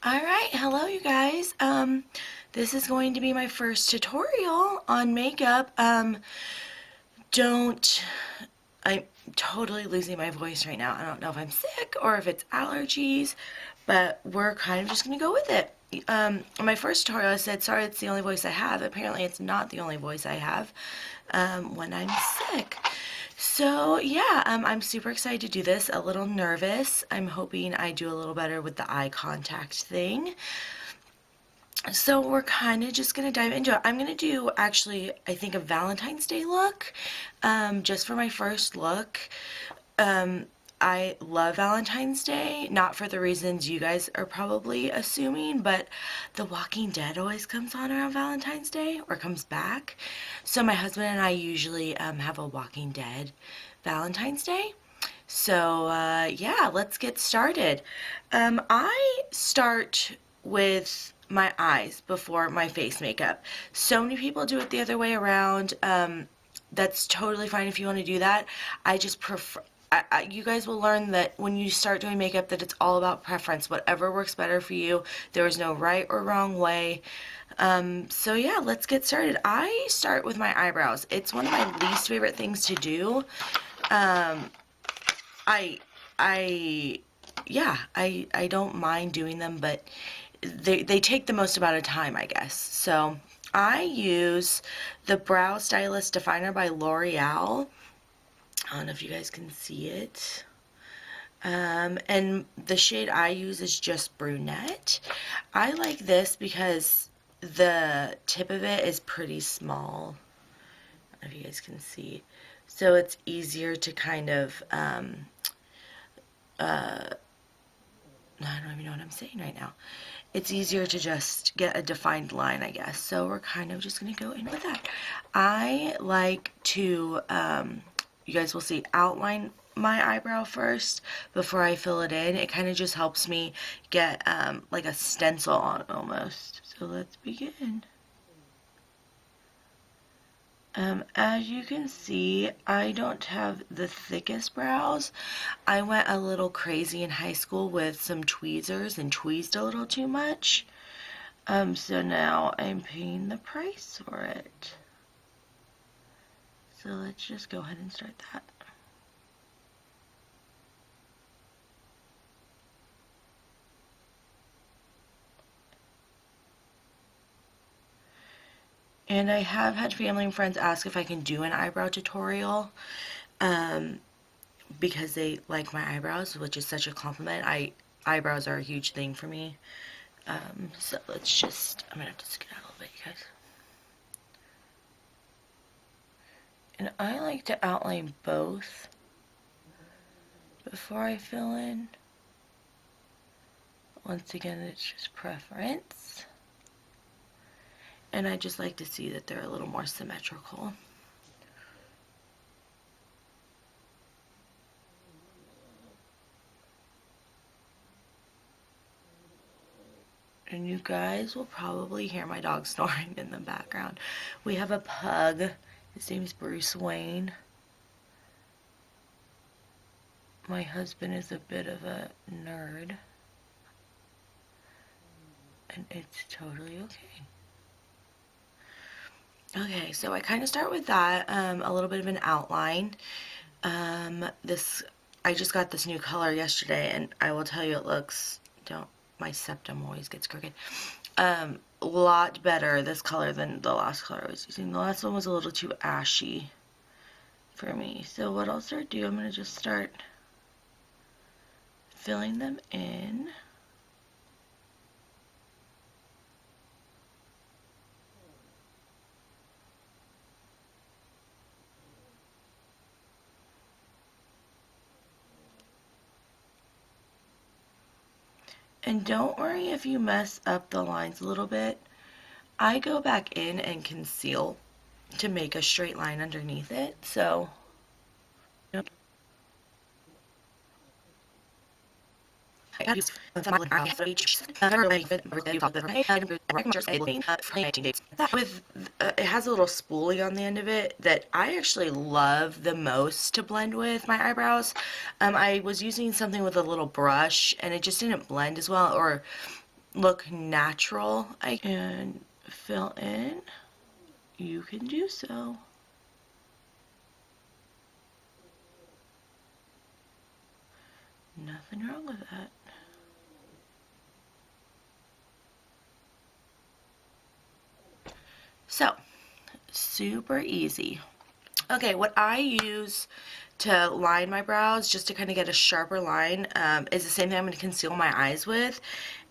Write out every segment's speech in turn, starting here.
Alright, hello you guys. This is going to be my first tutorial on makeup. Don't, I'm totally losing my voice right now. I don't know if I'm sick or if it's allergies, but we're kind of just going to go with it. My first tutorial I said, sorry, it's the only voice I have. Apparently it's not the only voice I have when I'm sick. So yeah, I'm super excited to do this, a little nervous. I'm hoping I do a little better with the eye contact thing. So we're kind of just going to dive into it. I'm going to do actually, I think, a Valentine's Day look just for my first look. I love Valentine's Day, not for the reasons you guys are probably assuming, but The Walking Dead always comes on around Valentine's Day, or comes back. So my husband and I usually have a Walking Dead Valentine's Day. So yeah, let's get started. I start with my eyes before my face makeup. So many people do it the other way around. That's totally fine if you want to do that. I just prefer, you guys will learn that when you start doing makeup that it's all about preference. Whatever works better for you. There is no right or wrong way. So yeah, let's get started. I start with my eyebrows. It's one of my least favorite things to do. I don't mind doing them, but they take the most amount of time, I guess. So I use the Brow Stylist Definer by L'Oreal. I don't know if you guys can see it. And the shade I use is just brunette. I like this because the tip of it is pretty small. I don't know if you guys can see. So it's easier to kind of, I don't even know what I'm saying right now. It's easier to just get a defined line, I guess. So we're kind of just going to go in with that. I like to, you guys will see, outline my eyebrow first before I fill it in. It kind of just helps me get like a stencil on almost. So let's begin. As you can see, I don't have the thickest brows. I went a little crazy in high school with some tweezers and tweezed a little too much. So now I'm paying the price for it. So let's just go ahead and start that. And I have had family and friends ask if I can do an eyebrow tutorial because they like my eyebrows, which is such a compliment. Eyebrows are a huge thing for me. So let's just, I'm going to have to scoot out a little bit, you guys. And I like to outline both before I fill in. Once again, it's just preference. And I just like to see that they're a little more symmetrical. And you guys will probably hear my dog snoring in the background. We have a pug. His name's Bruce Wayne. My husband is a bit of a nerd. And it's totally okay. Okay, so I kind of start with that, a little bit of an outline. I just got this new color yesterday, and I will tell you it looks, my septum always gets crooked, a lot better, this color, than the last color I was using. The last one was a little too ashy for me. So what I'll start doing, I'm going to just start filling them in. And don't worry if you mess up the lines a little bit. I go back in and conceal to make a straight line underneath it. So it has a little spoolie on the end of it that I actually love the most to blend with my eyebrows. I was using something with a little brush and it just didn't blend as well, or look natural and fill in, you can do so. Nothing wrong with that. So, super easy. Okay, what I use to line my brows, just to kind of get a sharper line, is the same thing I'm going to conceal my eyes with,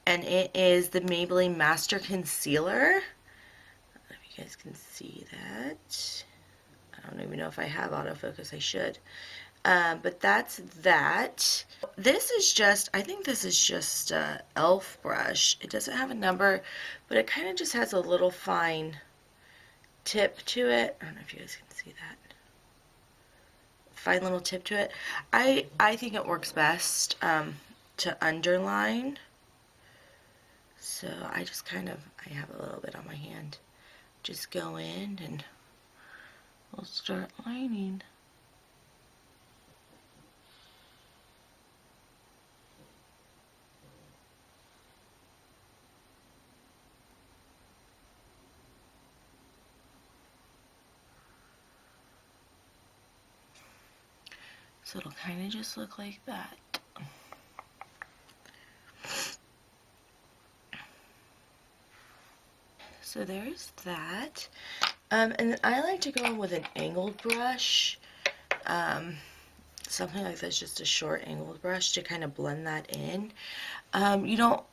and it is the Maybelline Master Concealer. I don't know if you guys can see that. I don't even know if I have autofocus. I should. But that's that. This is just, I think this is just a e.l.f. brush. It doesn't have a number, but it kind of just has a little fine tip to it. I don't know if you guys can see that. Fine little tip to it. I think it works best to underline. So I just kind of, I have a little bit on my hand. Just go in and we'll start lining. So it'll kind of just look like that. So there's that. And then I like to go in with an angled brush. Something like this, just a short angled brush to kind of blend that in. You don't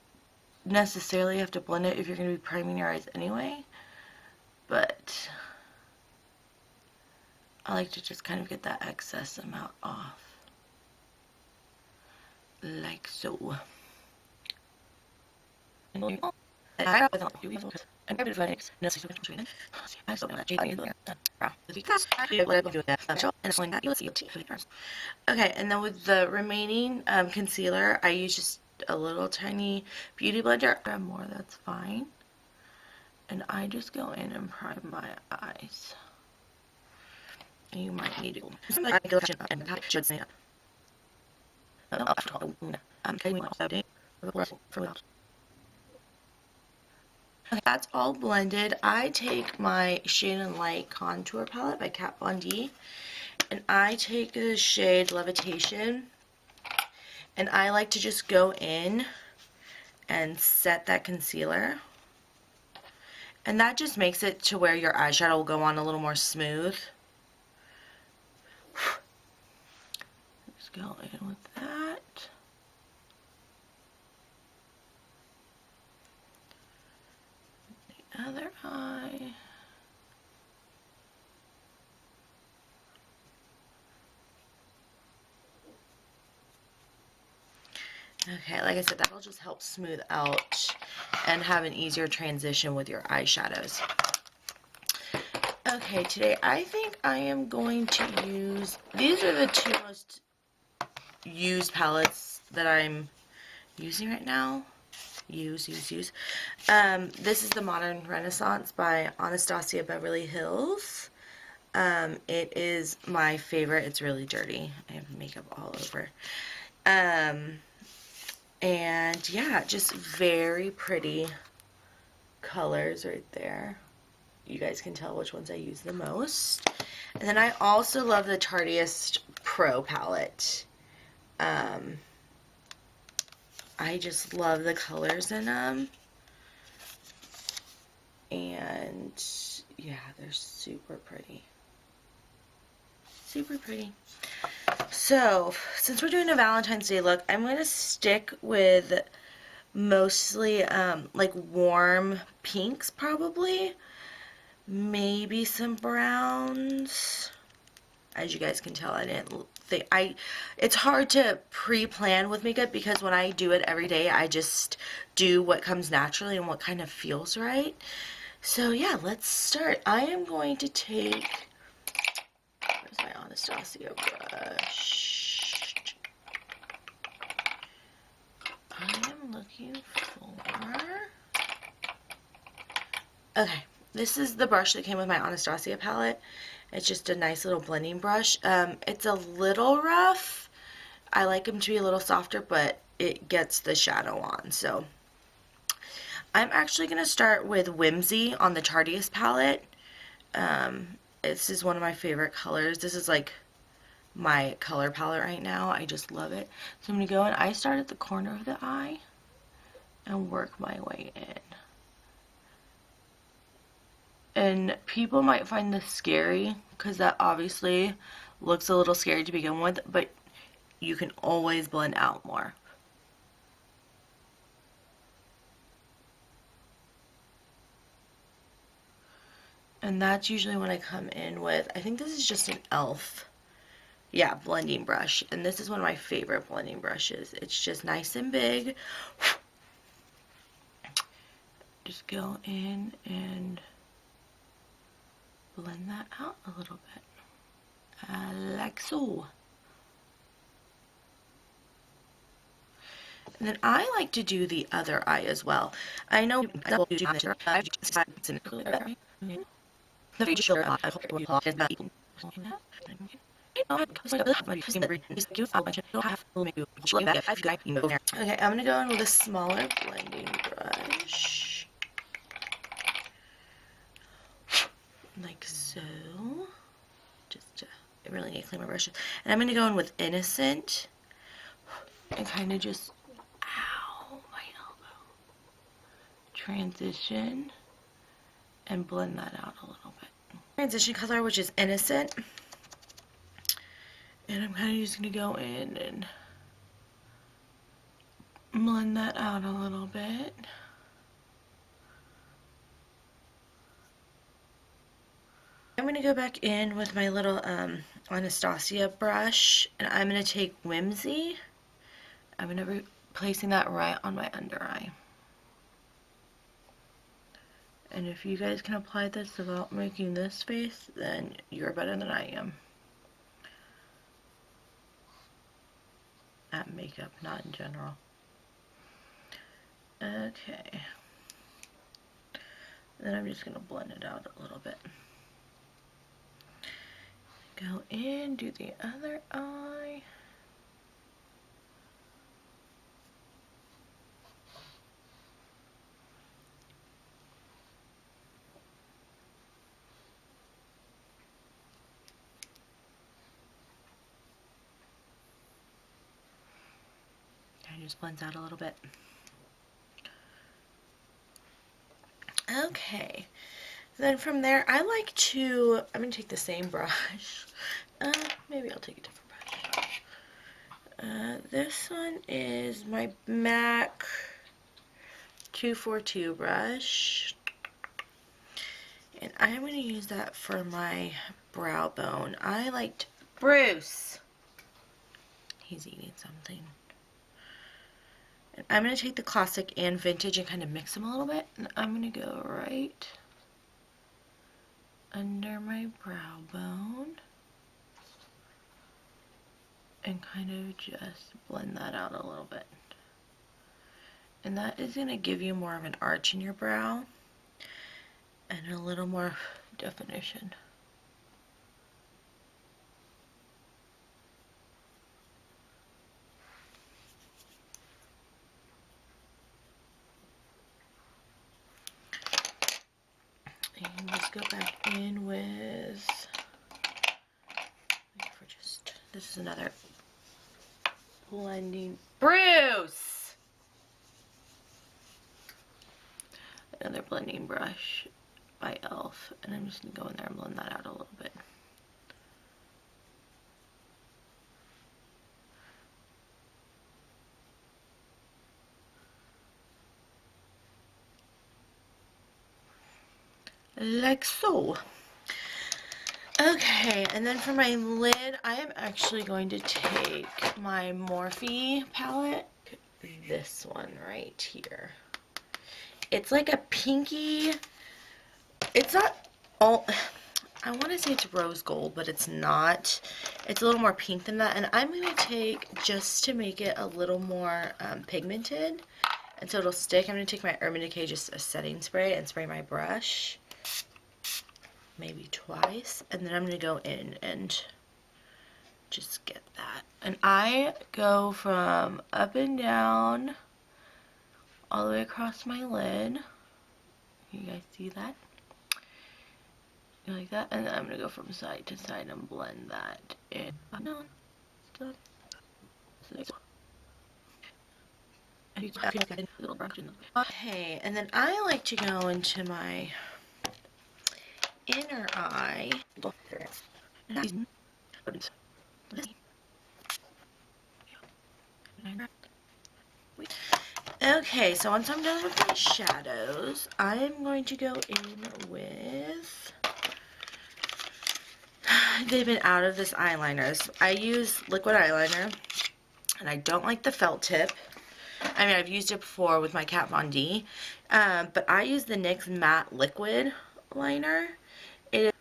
necessarily have to blend it if you're going to be priming your eyes anyway. But I like to just kind of get that excess amount off. Like so. Okay, and then with the remaining concealer, I use just a little tiny beauty blender. Grab more, that's fine. And I just go in and prime my eyes. And you might need to. That's all blended. I take my Shade and Light Contour Palette by Kat Von D, and I take the shade Levitation, and I like to just go in and set that concealer. And that just makes it to where your eyeshadow will go on a little more smooth. Just go in with that. The other eye. Okay, like I said, that'll just help smooth out and have an easier transition with your eyeshadows. Okay, today I think I am going to use, these are the two most used palettes that I'm using right now. This is the Modern Renaissance by Anastasia Beverly Hills. It is my favorite. It's really dirty. I have makeup all over. And yeah, just very pretty colors right there. You guys can tell which ones I use the most. And then I also love the Tartiest Pro palette. I just love the colors in them. And yeah, they're super pretty. Super pretty. So, since we're doing a Valentine's Day look, I'm going to stick with mostly like warm pinks probably. Maybe some browns. As you guys can tell, I didn't think it's hard to pre-plan with makeup because when I do it every day, I just do what comes naturally and what kind of feels right. So yeah, let's start. I am going to take, where's my Anastasia brush? I am looking for, okay, this is the brush that came with my Anastasia palette. It's just a nice little blending brush. It's a little rough. I like them to be a little softer, but it gets the shadow on. So I'm actually going to start with Whimsy on the Tartiest palette. This is one of my favorite colors. This is like my color palette right now. I just love it. So I'm going to go and I start at the corner of the eye and work my way in. And people might find this scary because that obviously looks a little scary to begin with, but you can always blend out more. And that's usually when I come in with, I think this is just an e.l.f. Yeah, blending brush. And this is one of my favorite blending brushes. It's just nice and big. Just go in and blend that out a little bit. Like so. And then I like to do the other eye as well. I know Okay, I'm gonna go in with a smaller blending brush. Like so. I really need to clean my brushes. And I'm gonna go in with Innocent and kind of just, ow, my elbow. Transition and blend that out a little bit. Transition color, which is Innocent. And I'm kind of just going to go in and blend that out a little bit. I'm going to go back in with my little Anastasia brush, and I'm going to take Whimsy. I'm going to be placing that right on my under eye. And if you guys can apply this without making this face, then you're better than I am at makeup, not in general. Okay. Then I'm just going to blend it out a little bit. Go in, do the other eye. Kind of just blends out a little bit. Okay. Then from there, I like to, I'm going to take the same brush. Maybe I'll take a different brush. This one is my MAC 242 brush. And I'm going to use that for my brow bone. I liked Bruce. He's eating something. And I'm going to take the classic and vintage and kind of mix them a little bit. And I'm going to go right under my brow bone and kind of just blend that out a little bit. And that is going to give you more of an arch in your brow and a little more definition. And just go back in with, this is another blending, Bruce! Another blending brush by e.l.f. And I'm just going to go in there and blend that out a little bit. Like so. Okay, and then for my lid, I am actually going to take my Morphe palette. This one right here. It's like a pinky, it's not all, I want to say it's rose gold, but it's not. It's a little more pink than that, and I'm going to take, just to make it a little more pigmented, and so it'll stick, I'm going to take my Urban Decay, just a setting spray, and spray my brush. Maybe twice, and then I'm going to go in and just get that. And I go from up and down all the way across my lid. You guys see that? Like that, and then I'm gonna go from side to side and blend that in. Okay, and then I like to go into my inner eye. Okay, so once I'm done with my shadows, I'm going to go in with... They've been out of this eyeliners. I use liquid eyeliner, and I don't like the felt tip. I mean, I've used it before with my Kat Von D, but I use the NYX Matte Liquid Liner. It is,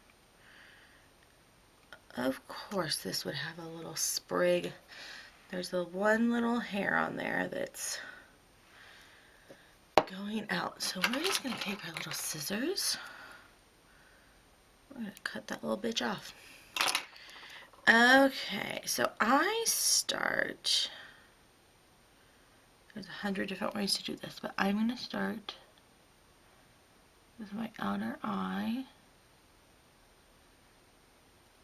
of course, this would have a little sprig. There's the one little hair on there that's going out. So we're just going to take our little scissors. We're going to cut that little bitch off. Okay, so I start... There's 100 different ways to do this, but I'm going to start with my outer eye.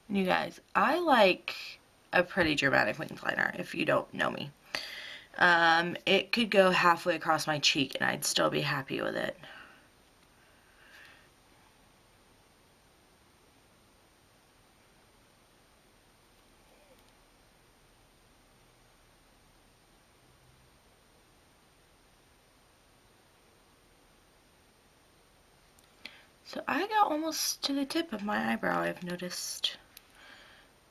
And you guys, I like a pretty dramatic winged liner, if you don't know me. It could go halfway across my cheek and I'd still be happy with it. So I got almost to the tip of my eyebrow, I've noticed.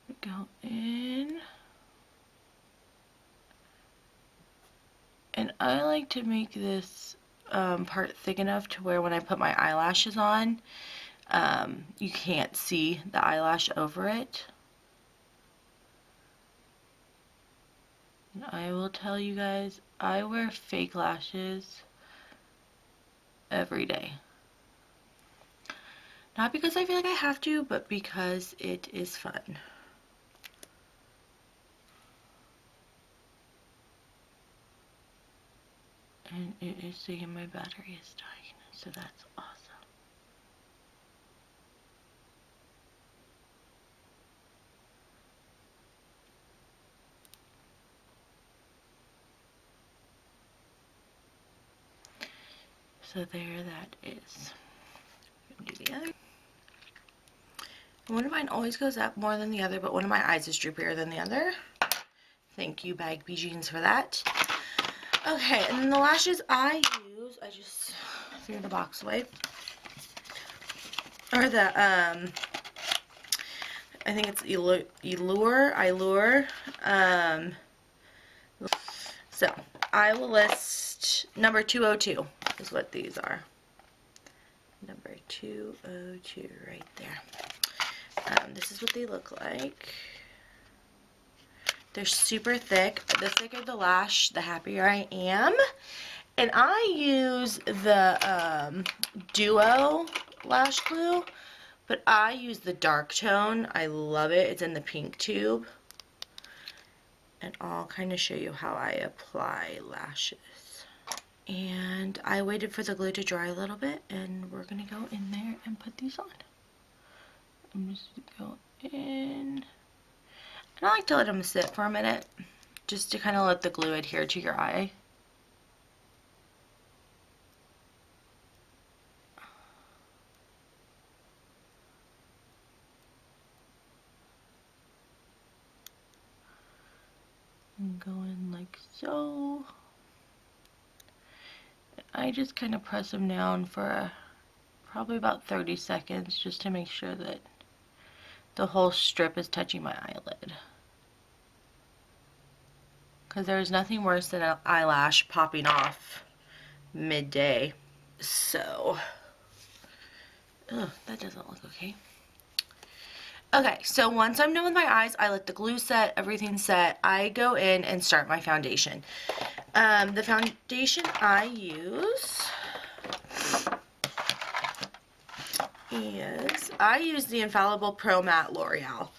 We go in. And I like to make this part thick enough to where when I put my eyelashes on, you can't see the eyelash over it. And I will tell you guys, I wear fake lashes every day. Not because I feel like I have to, but because it is fun. And it is saying my battery is dying, so that's awesome. So there that is. I'm gonna do the other. One of mine always goes up more than the other, but one of my eyes is droopier than the other. Thank you, Bagby Jeans, for that. Okay, and then the lashes I use, I just threw the box away. Or the, I think it's Eylure. So, I will list number 202 is what these are. Number 202 right there. This is what they look like. They're super thick. The thicker the lash, the happier I am. And I use the Duo lash glue, but I use the dark tone. I love it. It's in the pink tube. And I'll kind of show you how I apply lashes. And I waited for the glue to dry a little bit, and we're going to go in there and put these on. I'm just going to go in. And I like to let them sit for a minute, just to kind of let the glue adhere to your eye. And go in like so. I just kind of press them down for probably about 30 seconds just to make sure that the whole strip is touching my eyelid. Because there's nothing worse than an eyelash popping off midday. So, ugh, that doesn't look okay. Okay, so once I'm done with my eyes, I let the glue set, everything set. I go in and start my foundation. The foundation I use is, I use the Infallible Pro Matte L'Oreal.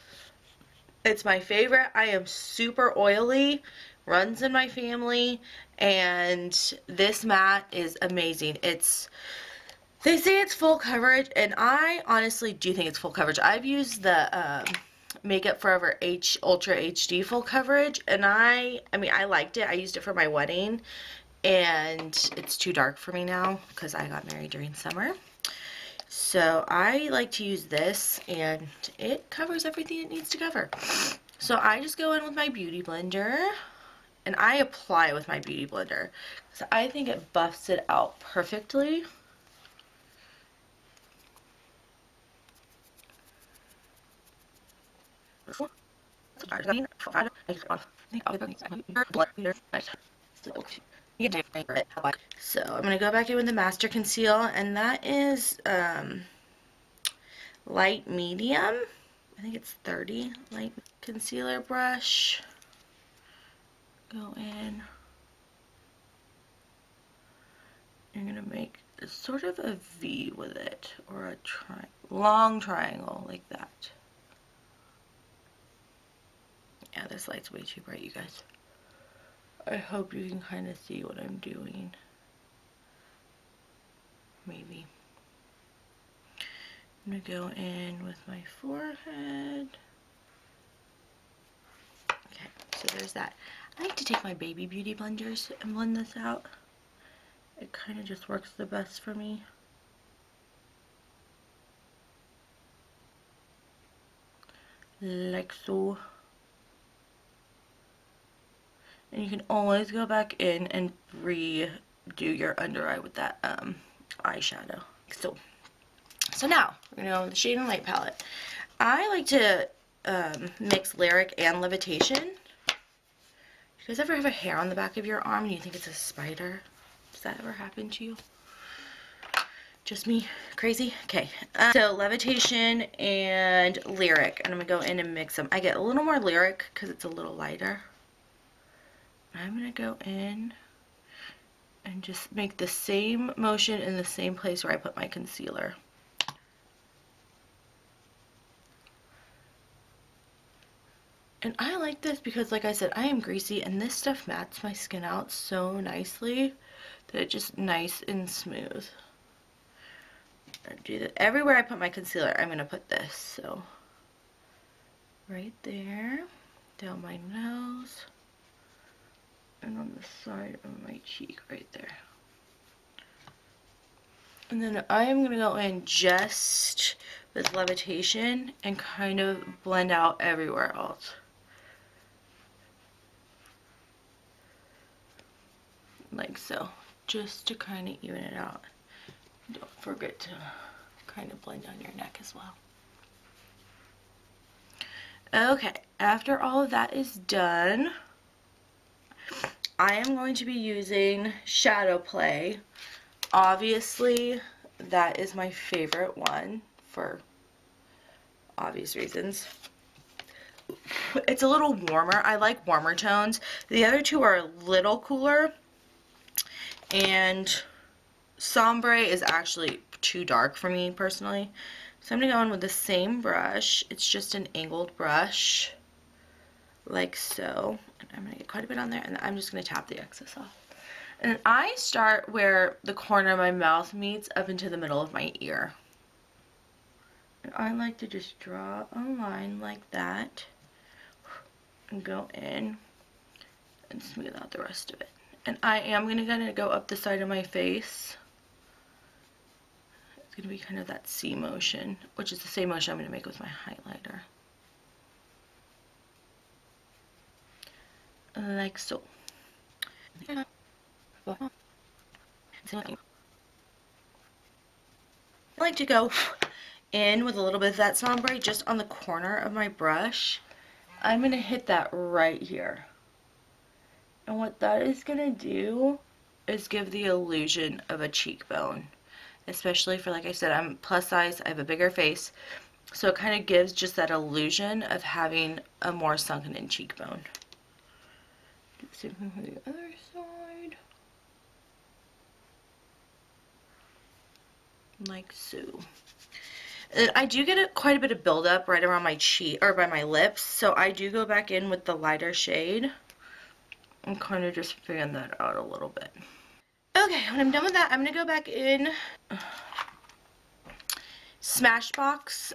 It's my favorite. I am super oily, runs in my family, and this matte is amazing. They say it's full coverage, and I honestly do think it's full coverage. I've used the Makeup Forever Ultra HD full coverage, and I mean, I liked it. I used it for my wedding, and it's too dark for me now because I got married during summer. So I like to use this, and it covers everything it needs to cover. So I just go in with my Beauty Blender, and I apply with my Beauty Blender because I think it buffs it out perfectly. So I'm going to go back in with the Master Conceal, and that is light medium. I think it's 30 light concealer brush. Go in. You're going to make sort of a V with it, or a long triangle like that. Yeah, this light's way too bright, you guys. I hope you can kind of see what I'm doing. Maybe. I'm going to go in with my forehead. Okay, so there's that. I like to take my baby beauty blenders and blend this out. It kind of just works the best for me. Like so. And you can always go back in and redo your under eye with that eyeshadow. So now, we're going to go with the Shade and Light palette. I like to mix Lyric and Levitation. You guys ever have a hair on the back of your arm and you think it's a spider? Does that ever happen to you? Just me? Crazy? Okay. So Levitation and Lyric. And I'm going to go in and mix them. I get a little more Lyric because it's a little lighter. I'm going to go in and just make the same motion in the same place where I put my concealer. And I like this because, like I said, I am greasy, and this stuff mats my skin out so nicely that it's just nice and smooth. I do that everywhere I put my concealer. I'm going to put this. So right there, down my nose, and on the side of my cheek right there. And then I am going to go in just with Levitation and kind of blend out everywhere else. Like so, just to kind of even it out. Don't forget to kind of blend on your neck as well. Okay, after all of that is done, I am going to be using Shadow Play. Obviously, that is my favorite one for obvious reasons. It's a little warmer. I like warmer tones. The other two are a little cooler, and Sombre is actually too dark for me personally. So I'm going to go in with the same brush. It's just an angled brush, like so. And I'm going to get quite a bit on there, and I'm just going to tap the excess off. And I start where the corner of my mouth meets up into the middle of my ear. And I like to just draw a line like that and go in and smooth out the rest of it. And I am going to go up the side of my face. It's going to be kind of that C motion, which is the same motion I'm going to make with my highlighter. Like so. I like to go in with a little bit of that sombre just on the corner of my brush. I'm going to hit that right here. And what that is going to do is give the illusion of a cheekbone. Especially for, like I said, I'm plus size, I have a bigger face. So it kind of gives just that illusion of having a more sunken in cheekbone. Do the same thing for the other side. Like so. And I do get quite a bit of buildup right around my cheek, or by my lips, so I do go back in with the lighter shade and kind of just fan that out a little bit. Okay, when I'm done with that, I'm going to go back in Smashbox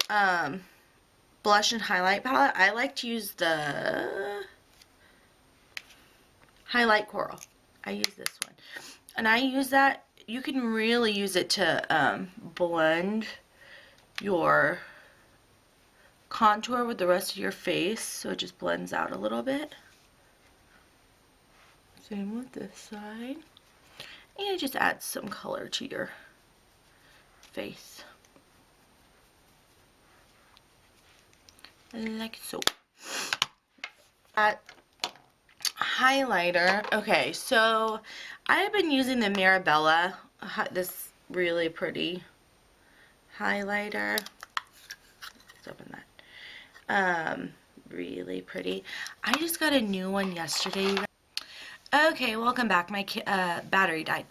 blush and highlight palette. I like to use the Highlight Coral. I use this one. And I use that, you can really use it to blend your contour with the rest of your face, so it just blends out a little bit. Same with this side. And it just adds some color to your face. Like so. Highlighter. Okay, so I have been using the Mirabella, this really pretty highlighter. Let's open that. Really pretty. I just got a new one yesterday. Okay, welcome back. My battery died.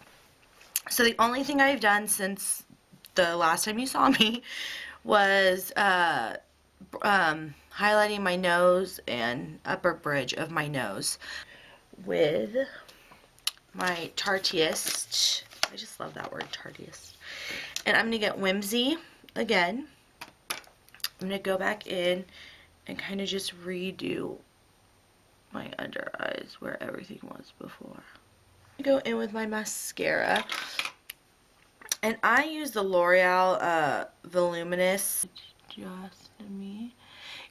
So the only thing I've done since the last time you saw me was highlighting my nose and upper bridge of my nose with my tartiest. I just love that word, tartiest. And I'm going to get Whimsy again. I'm going to go back in and kind of just redo my under eyes where everything was before. Go in with my mascara. And I use the L'Oreal Voluminous. Just me.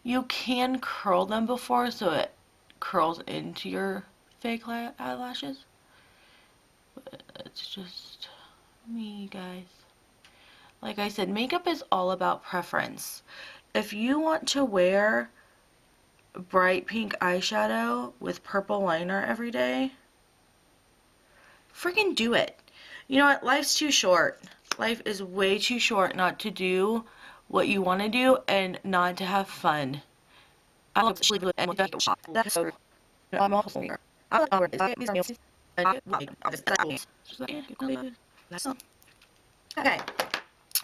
You can curl them before so it curls into your fake eyelashes. But it's just me, guys. Like I said, makeup is all about preference. If you want to wear bright pink eyeshadow with purple liner every day, freaking do it. You know what? Life's too short. Life is way too short not to do what you want to do and not to have fun. Okay,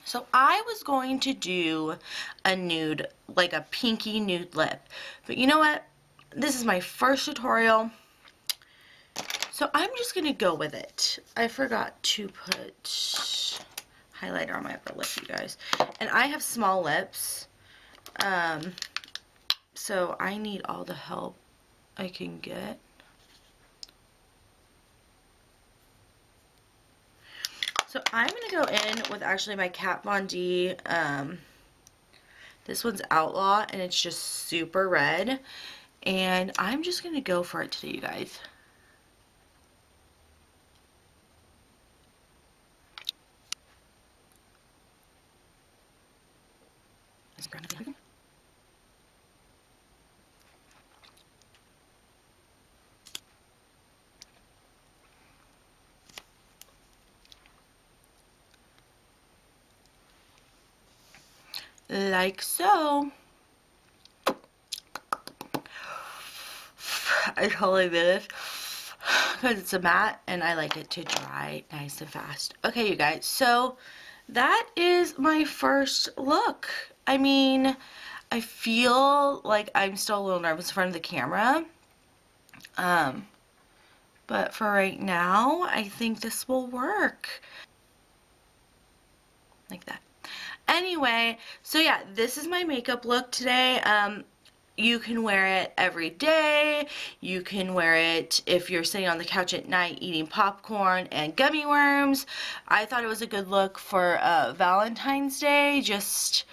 so I was going to do a nude, like a pinky nude lip, but you know what? This is my first tutorial, so I'm just gonna go with it. I forgot to put highlighter on my upper lip, you guys, and I have small lips, so I need all the help I can get. So I'm going to go in with actually my Kat Von D, this one's Outlaw, and it's just super red, and I'm just going to go for it today, you guys. Like so. I totally did this because it's a matte and I like it to dry nice and fast. Okay, you guys, so that is my first look. I mean, I feel like I'm still a little nervous in front of the camera. But for right now, I think this will work. Like that. Anyway, so yeah, this is my makeup look today. You can wear it every day. You can wear it if you're sitting on the couch at night eating popcorn and gummy worms. I thought it was a good look for Valentine's Day, just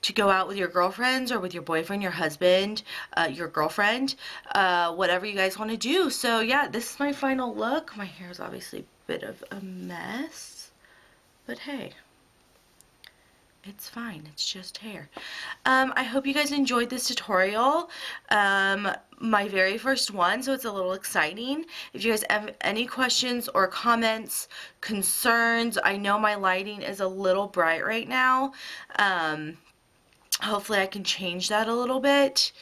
to go out with your girlfriends or with your boyfriend, your husband, your girlfriend, whatever you guys want to do. So yeah, this is my final look. My hair is obviously a bit of a mess, but hey. It's fine, it's just hair. I hope you guys enjoyed this tutorial. My very first one, so it's a little exciting. If you guys have any questions or comments, concerns, I know my lighting is a little bright right now. Hopefully I can change that a little bit.